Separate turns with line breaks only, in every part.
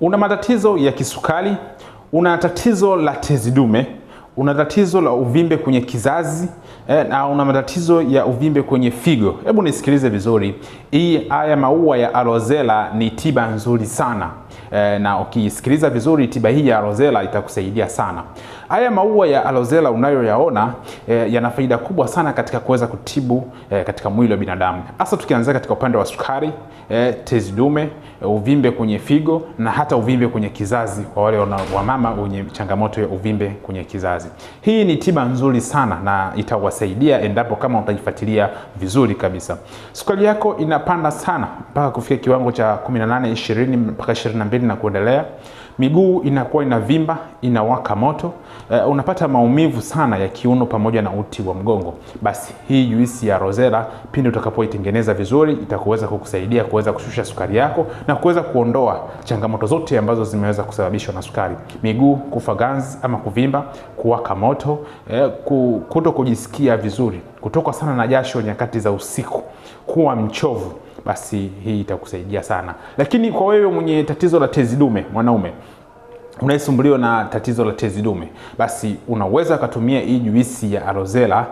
Una matatizo ya kisukari, una tatizo la tezi dume, una tatizo la uvimbe kwenye kizazi, na una matatizo ya uvimbe kwenye figo. Hebu nisikilize vizuri. Haya maua ya aloe vera ni tiba nzuri sana. Na ukisikiliza vizuri, tiba hii ya aloe vera itakusaidia sana. Haya maua ya aloe vera unayoyaona yana faida kubwa sana katika kuweza kutibu katika mwili wa binadamu. Hasa tukianzia katika upande wa sukari, tezi dume, uvimbe kwenye figo na hata uvimbe kwenye kizazi kwa wale wamama wenye changamoto ya uvimbe kwenye kizazi. Hii ni tiba nzuri sana na itawasaidia endapo kama utaifuatilia vizuri kabisa. Sukari yako inapanda sana mpaka kufikia kiwango cha 18, 20 mpaka 22 na kuendelea. Miguu inakuwa inavimba, inawaka moto, unapata maumivu sana ya kiuno pamoja na uti wa mgongo. Basi hii juisi ya aloe vera pindi utakapoitengeneza vizuri itakuweza kukusaidia kuweza kushusha sukari yako na kuweza kuondoa changamoto zote ambazo zimeweza kusababishwa na sukari. Miguu kufa ganzi ama kuvimba, kuwaka moto, kuto kujisikia vizuri, kutoka sana na jasho nyakati za usiku, kuwa mchovu. Basi hii itakusaidia sana. Lakini kwa wewe mwenye tatizo la tezi dume, mwanaume unayesumbuliwa na tatizo la tezi dume, basi unaweza kutumia hii juisi ya aloe vera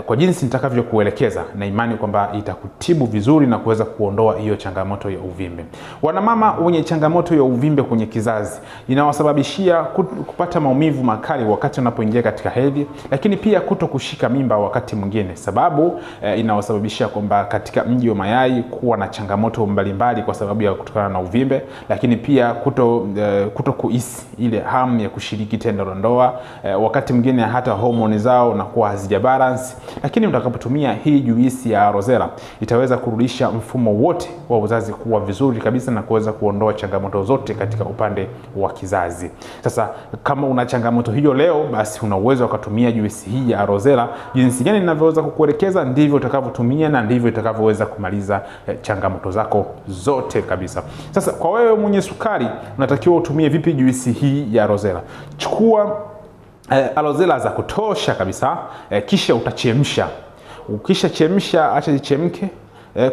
kwa jinsi nitakavyokuelekeza, na imani kwamba itakutibu vizuri na kuweza kuondoa hiyo changamoto ya uvimbe. Wanamama wenye changamoto ya uvimbe kwenye kizazi inawasababishia kupata maumivu makali wakati unapoingia katika hedhi, lakini pia kuto kushika mimba wakati mwingine. Sababu inawasababishia kwamba katika mji wa mayai kuwa na changamoto mbalimbali kwa sababu ya kutokana na uvimbe, lakini pia kuto kuhisi ile hamu ya kushiriki tendo la ndoa, wakati mwingine hata homoni zao na kuwa hazija balance. Lakini utakapotumia hii juisi ya aloe vera itaweza kurudisha mfumo wote wa uzazi kuwa vizuri kabisa na kuweza kuondoa changamoto zote katika upande wa kizazi. Sasa kama una changamoto hiyo leo, basi una uwezo kutumia juisi hii ya aloe vera. Jinsi gani ninavyoweza kukuelekeza ndivyo utakavyotumia na ndivyo itakavyoweza kumaliza changamoto zako zote kabisa. Sasa kwa wewe mwenye sukari, unatakiwa utumie vipi juisi hii ya aloe vera? Chukua aloe vera za kutosha kabisa, kisha utachemsha. Ukisha chemsha, acha ichemke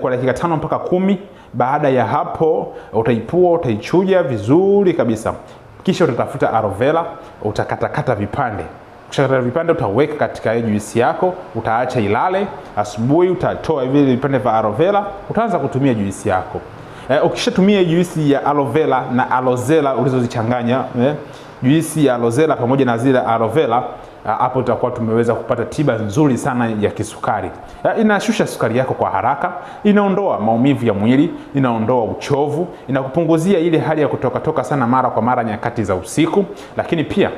kwa dakika 5 mpaka 10. Baada ya hapo utaipua, utaichuja vizuri kabisa. Kisha utatafuta aloe vera, utakatakata vipande. Ukishakata vipande utaweka katika juisi yako, utaacha ilale. Asubuhi utatoa vile vipande vya aloe vera, utaanza kutumia juisi yako. Ukishatumia juisi ya aloe vera na aloe vera ulizozichanganya, juisi ya aloe vera pamoja na zile aloe vera, hapo tutakuwa tumeweza kupata tiba nzuri sana ya kisukari. Inashusha sukari yako kwa haraka, inaondoa maumivu ya mwili, inaondoa uchovu, inakupunguzia ile hali ya kutoka sana mara kwa mara nyakati za usiku, lakini pia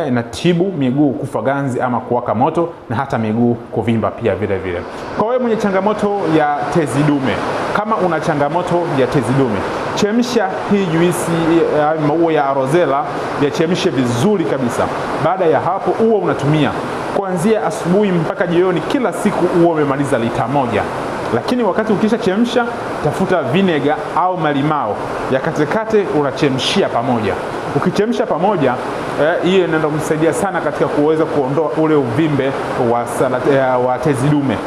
inatibu miguu kufa ganzi ama kuwaka moto na hata miguu kuvimba pia vile vile. Kwa wewe mwenye changamoto ya tezi dume, kama una changamoto ya tezi dume, chemsha hii juisi maua ya aloe vera, yachemshe vizuri kabisa. Baada ya hapo uwe unatumia kuanzia asubuhi mpaka jioni, kila siku uwe umemaliza lita 1. Lakini wakati ukisha chemsha, tafuta vinega au malimao ya katekate, unachemshia pamoja. Ukichemsha pamoja, hiyo inaenda kumsaidia sana katika kuweza kuondoa ule uvimbe wa tezi dume.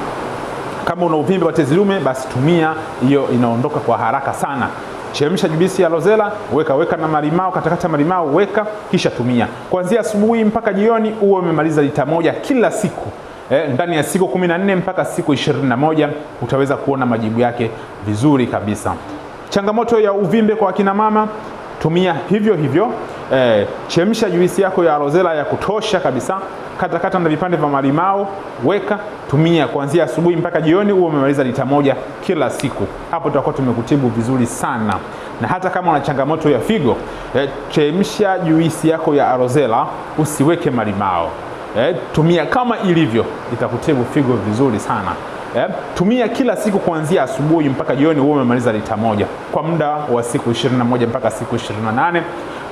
Kama una uvimbe wa tezi dume, basi tumia hiyo, inaondoka kwa haraka sana. Chemsha juisi ya aloe vera, weka na malimao, katakata malimao, weka, kisha tumia. Kuanzia asubuhi mpaka jioni uwe umemaliza lita 1 kila siku. Ndani ya siku 14 mpaka siku 21 utaweza kuona majibu yake vizuri kabisa. Changamoto ya uvimbe kwa kina mama, tumia hivyo hivyo. Chemsha juisi yako ya aloe vera ya kutosha kabisa, katakata na vipande vya malimao, weka, tumia kuanzia asubuhi mpaka jioni uwe umemaliza lita 1 kila siku. Hapo tutakuwa tumekutibu vizuri sana. Na hata kama una changamoto ya figo, chemsha juisi yako ya aloe vera, usiweke malimao. Tumia kama ilivyo, itakutibu figo vizuri sana. Tumia kila siku kuanzia asubuhi mpaka jioni uwe umemaliza lita 1 kwa muda wa siku 21 mpaka siku 28.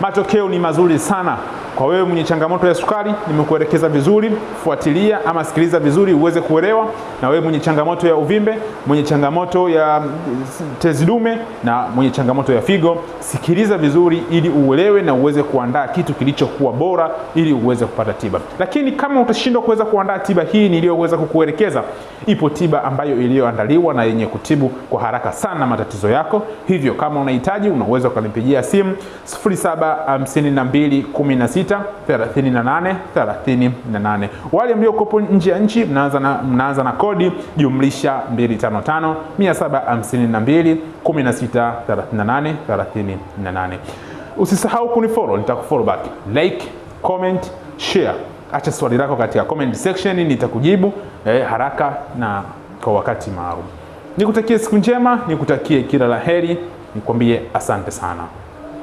Matokeo ni mazuri sana. Kwa wewe mwenye changamoto ya sukari, nimekuelekeza vizuri, fuatilia ama sikiliza vizuri uweze kuelewa. Na wewe mwenye changamoto ya uvimbe, mwenye changamoto ya tezi dume na mwenye changamoto ya figo, sikiliza vizuri ili uelewe na uweze kuandaa kitu kilichokuwa bora ili uweze kupata tiba. Lakini kama utashindwa kuweza kuandaa tiba hii niliyoweza kukuelekeza, ipo tiba ambayo iliyoandaliwa na yenye kutibu kwa haraka sana matatizo yako. Hivyo kama unahitaji, unaweza ukanipigia simu 0752163838. Wale mliokopo nje ya nchi, mnaanza na kodi jumlisha 255 752 163838. Usisahau kunifollow, nitakufollow back. Like, comment, share. Acha swali lako katika comment section, nitakujibu haraka na kwa wakati maalum. Nikutakie siku njema, nikutakie kila laheri, nikwambie asante sana.